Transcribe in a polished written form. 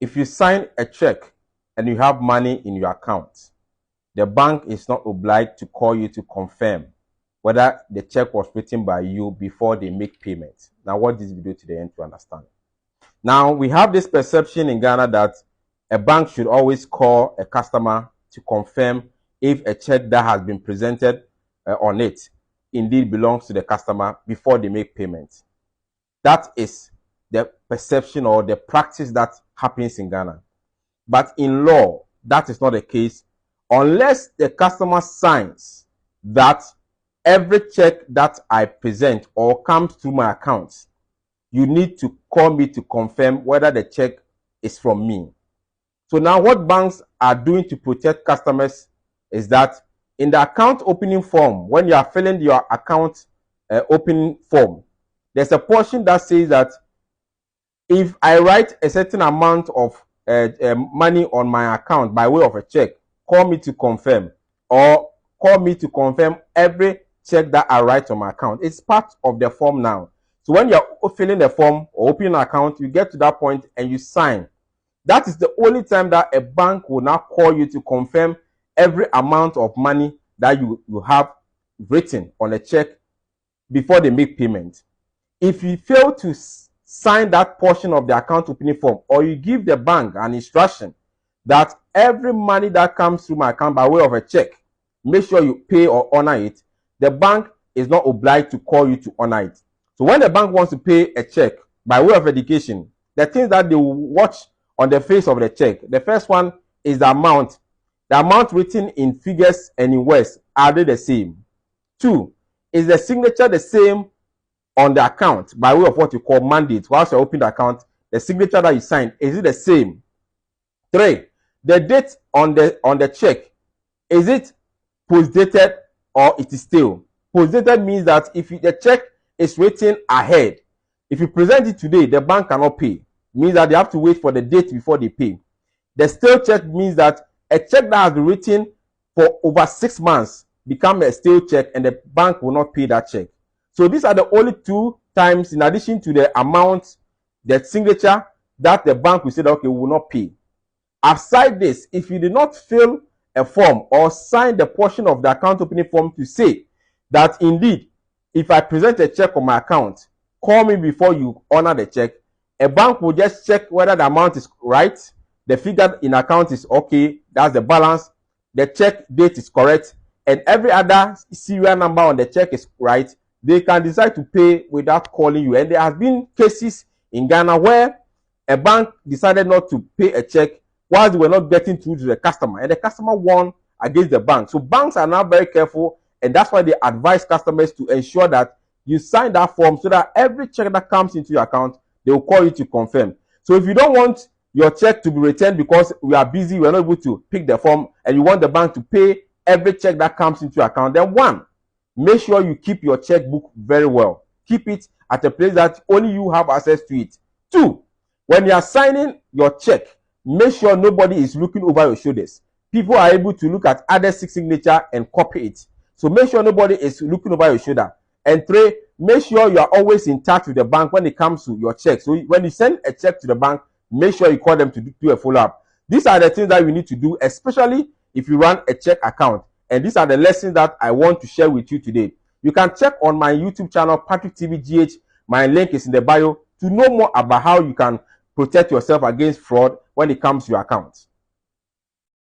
If you sign a check and you have money in your account, the bank is not obliged to call you to confirm whether the check was written by you before they make payment. Now, watch this video to the end to understand. Now, we have this perception in Ghana that a bank should always call a customer to confirm if a check that has been presented on it indeed belongs to the customer before they make payment. That is the perception or the practice that happens in Ghana. But in law, that is not the case unless the customer signs that every check that I present or comes through my account, you need to call me to confirm whether the check is from me. So now what banks are doing to protect customers is that in the account opening form, when you are filling your account opening form, there's a portion that says that if I write a certain amount of money on my account by way of a check, call me to confirm, or call me to confirm every check that I write on my account. It's part of the form now. So when you're filling the form or opening an account, you get to that point and you sign. That is the only time that a bank will now call you to confirm every amount of money that you have written on a check before they make payment. If you fail to sign that portion of the account opening form, or you give the bank an instruction that every money that comes through my account by way of a check, make sure you pay or honor it, the bank is not obliged to call you to honor it. So when the bank wants to pay a check by way of education, the things that they will watch on the face of the check, the first one is the amount. The amount written in figures and in words, are they the same? 2, is the signature the same on the account by way of what you call mandate? Whilst you open the account, the signature that you sign, is it the same? 3, the date on the check, is it post-dated or it is stale? Post-dated means that if the check is written ahead, if you present it today, the bank cannot pay. It means that they have to wait for the date before they pay. The stale check means that a check that has been written for over 6 months becomes a stale check and the bank will not pay that check. So these are the only 2 times, in addition to the amount, the signature, that the bank will say that, okay, we will not pay. Aside this, if you did not fill a form or sign the portion of the account opening form to say that indeed, if I present a check on my account, call me before you honor the check, a bank will just check whether the amount is right, the figure in account is okay, that's the balance, the check date is correct, and every other serial number on the check is right. They can decide to pay without calling you. And there have been cases in Ghana where a bank decided not to pay a check while they were not getting through to the customer, and the customer won against the bank. So banks are now very careful, and that's why they advise customers to ensure that you sign that form so that every check that comes into your account, they will call you to confirm. So if you don't want your check to be returned because we are busy, we are not able to pick the form, and you want the bank to pay every check that comes into your account, then 1, make sure you keep your checkbook very well. Keep it at a place that only you have access to it. 2, when you are signing your check, make sure nobody is looking over your shoulders. People are able to look at other signature and copy it. So make sure nobody is looking over your shoulder. And 3, make sure you are always in touch with the bank when it comes to your check. So when you send a check to the bank, make sure you call them to do a follow-up. These are the things that you need to do, especially if you run a check account. And these are the lessons that I want to share with you today. You can check on my YouTube channel, Patrick TV GH. My link is in the bio to know more about how you can protect yourself against fraud when it comes to your account.